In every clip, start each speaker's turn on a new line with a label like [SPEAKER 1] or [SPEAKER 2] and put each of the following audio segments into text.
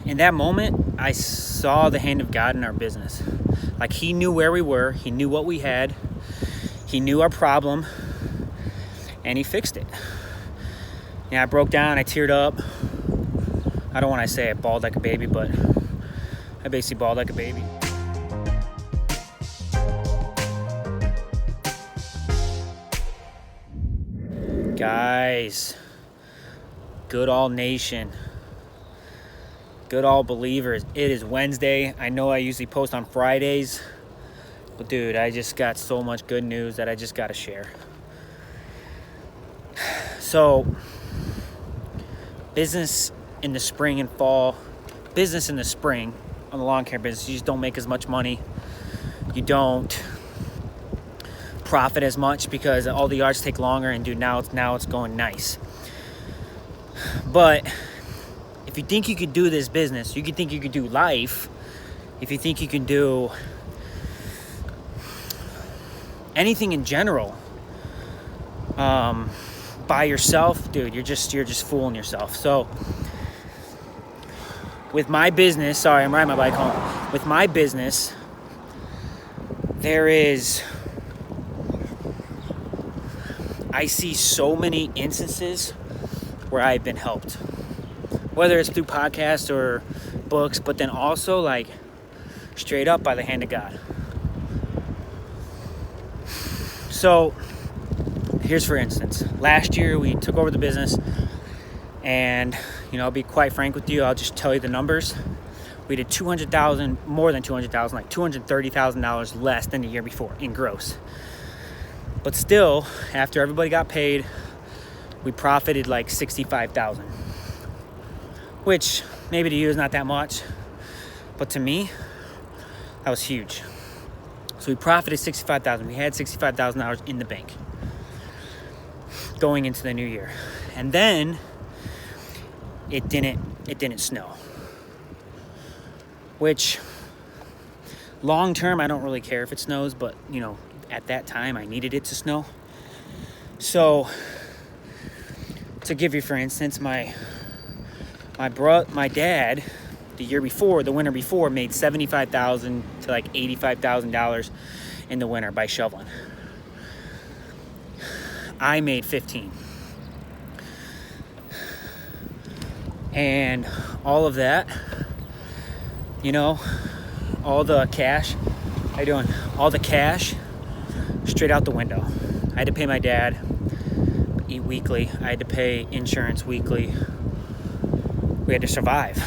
[SPEAKER 1] in that moment, I saw the hand of God in our business. Like, he knew where we were. He knew what we had. He knew our problem. And he fixed it. I broke down. I teared up. I don't want to say I bawled like a baby, but I basically bawled like a baby. Guys, good all nation, good all believers, it is Wednesday. I know I usually post on Fridays, but dude, I just got so much good news that I just got to share. So, business in the spring and fall, business in the spring on the lawn care business, you just don't make as much money. You don't profit as much because all the yards take longer, and dude, now it's going nice. But if you think you could do this business, you could think you could do life. If you think you can do anything in general, by yourself, dude, you're just fooling yourself. So with my business, sorry, I'm riding my bike home. With my business, I see so many instances where I've been helped, whether it's through podcasts or books, but then also like straight up by the hand of God. So here's for instance, last year we took over the business, and I'll be quite frank with you, I'll just tell you the numbers. We did more than $200,000, like $230,000 less than the year before in gross. But still, after everybody got paid, we profited like $65,000, which maybe to you is not that much, but to me, that was huge. So we profited $65,000. We had $65,000 in the bank going into the new year, and then it didn't snow. Which long term, I don't really care if it snows, but at that time I needed it to snow. So to give you, for instance, my dad, the winter before, made $75,000 to like $85,000 in the winter by shoveling. I made 15. And all of that, all the cash, all the cash straight out the window. I had to pay my dad, eat weekly. I had to pay insurance weekly. We had to survive.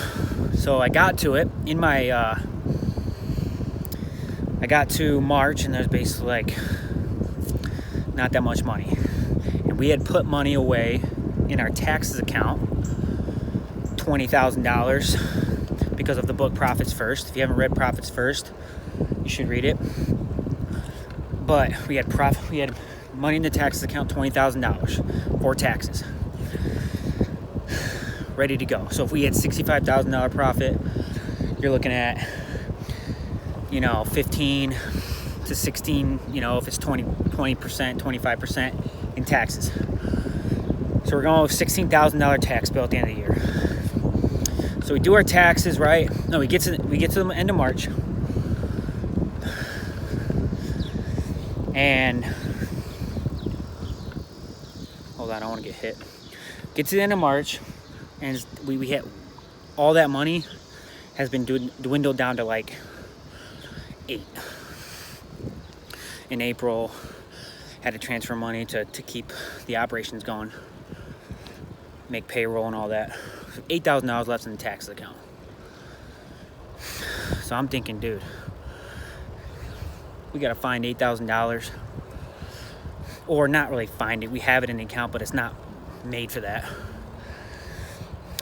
[SPEAKER 1] So I got to it in my, I got to March, and there's basically like not that much money. And we had put money away in our taxes account, $20,000, because of the book Profits First. If you haven't read Profits First, you should read it. But we had money in the taxes account, $20,000 for taxes, ready to go. So if we had $65,000 profit, you're looking at 15 to 16, if it's 20%, 25% in taxes. So we're going with $16,000 tax bill at the end of the year. So we do our taxes, right? No, we get to the end of March, and hold on, I don't want to get hit. Get to the end of March, and we hit all that money has been dwindled down to like 8. In April, had to transfer money to keep the operations going, make payroll and all that. So $8,000 left in the tax account. So I'm thinking, dude, we gotta find $8,000, or not really find it. We have it in the account, but it's not made for that.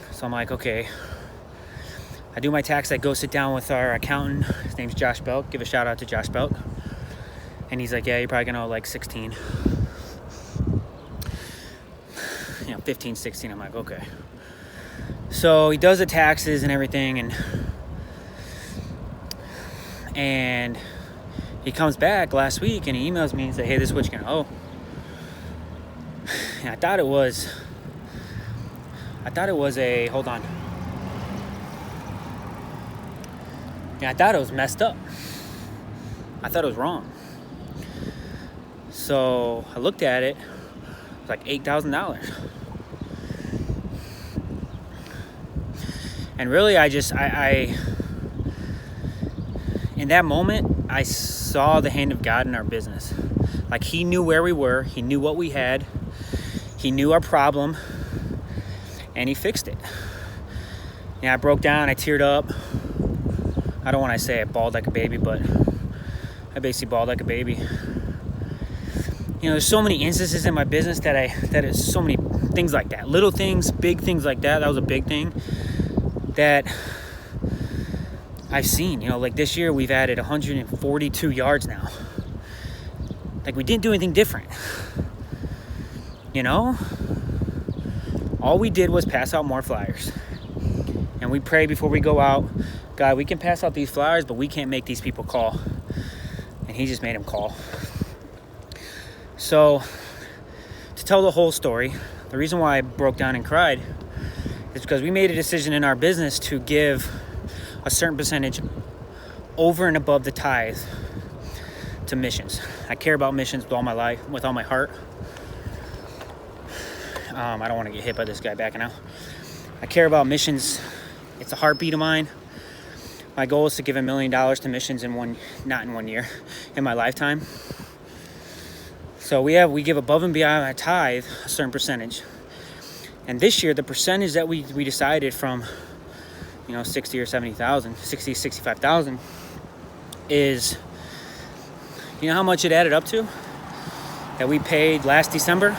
[SPEAKER 1] So I'm like, okay. I do my tax. I go sit down with our accountant. His name's Josh Belk. Give a shout out to Josh Belk. And he's like, yeah, you're probably gonna owe like 16. 15, 16. I'm like, okay. So he does the taxes and everything, and he comes back last week and he emails me and says, hey, this is what you're gonna owe. And I thought it was a, hold on. And I thought it was messed up. I thought it was wrong. So I looked at it. It was like $8,000. And really, I in that moment, I saw the hand of God in our business. Like, he knew where we were. He knew what we had. He knew our problem. And he fixed it. Yeah, I broke down. I teared up. I don't want to say I bawled like a baby, but I basically bawled like a baby. You know, there's so many instances in my business that is so many things like that. Little things, big things like that. That was a big thing that I've seen. You know, like this year we've added 142 yards now. Like, we didn't do anything different. You know? All we did was pass out more flyers. And we pray before we go out, God, we can pass out these flyers, but we can't make these people call. And he just made them call. So, to tell the whole story, the reason why I broke down and cried is because we made a decision in our business to give a certain percentage over and above the tithe to missions. I care about missions with all my life, with all my heart. I don't want to get hit by this guy backing out. I care about missions. It's a heartbeat of mine. My goal is to give $1 million to missions not in 1 year, in my lifetime. So we give above and beyond our tithe a certain percentage. And this year, the percentage that we decided from, 60 or 70,000, 60, 65,000 is, you know how much it added up to? That we paid last December?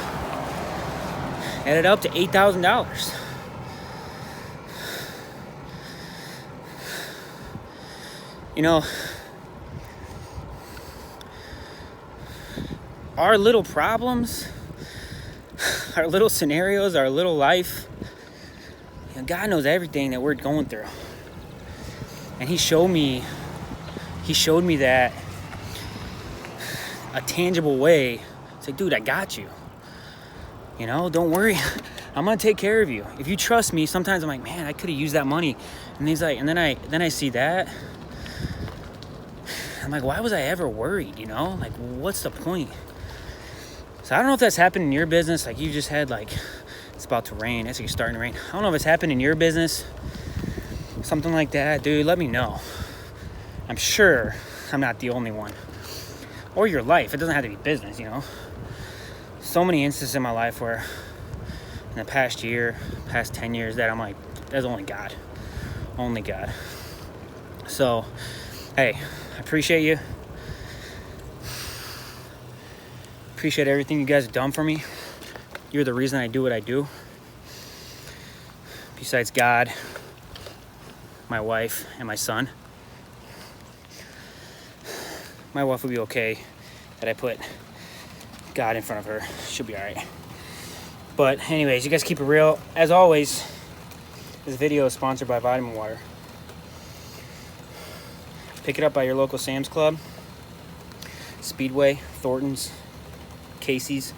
[SPEAKER 1] Added up to $8,000. You know, our little problems, our little scenarios, our little life, God knows everything that we're going through. And he showed me that a tangible way. It's like, dude, I got you. Don't worry. I'm gonna take care of you. If you trust me, sometimes I'm like, man, I could have used that money. And he's like, and then I see that. I'm like, why was I ever worried? Like, what's the point? So I don't know if that's happened in your business. Like, you just had it's about to rain. It's starting to rain. I don't know if it's happened in your business. Something like that, dude. Let me know. I'm sure I'm not the only one. Or your life. It doesn't have to be business, So many instances in my life where in the past 10 years that I'm like, that's only God. Only God. So, hey, I appreciate you. Appreciate everything you guys have done for me. You're the reason I do what I do. Besides God, my wife, and my son. My wife will be okay that I put God in front of her. She'll be all right. But anyways, you guys keep it real. As always, this video is sponsored by Vitamin Water. Pick it up by your local Sam's Club, Speedway, Thornton's, Casey's,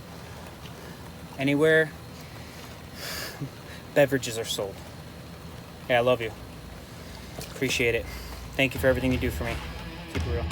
[SPEAKER 1] anywhere beverages are sold. Yeah, I love you. Appreciate it. Thank you for everything you do for me. Keep it real.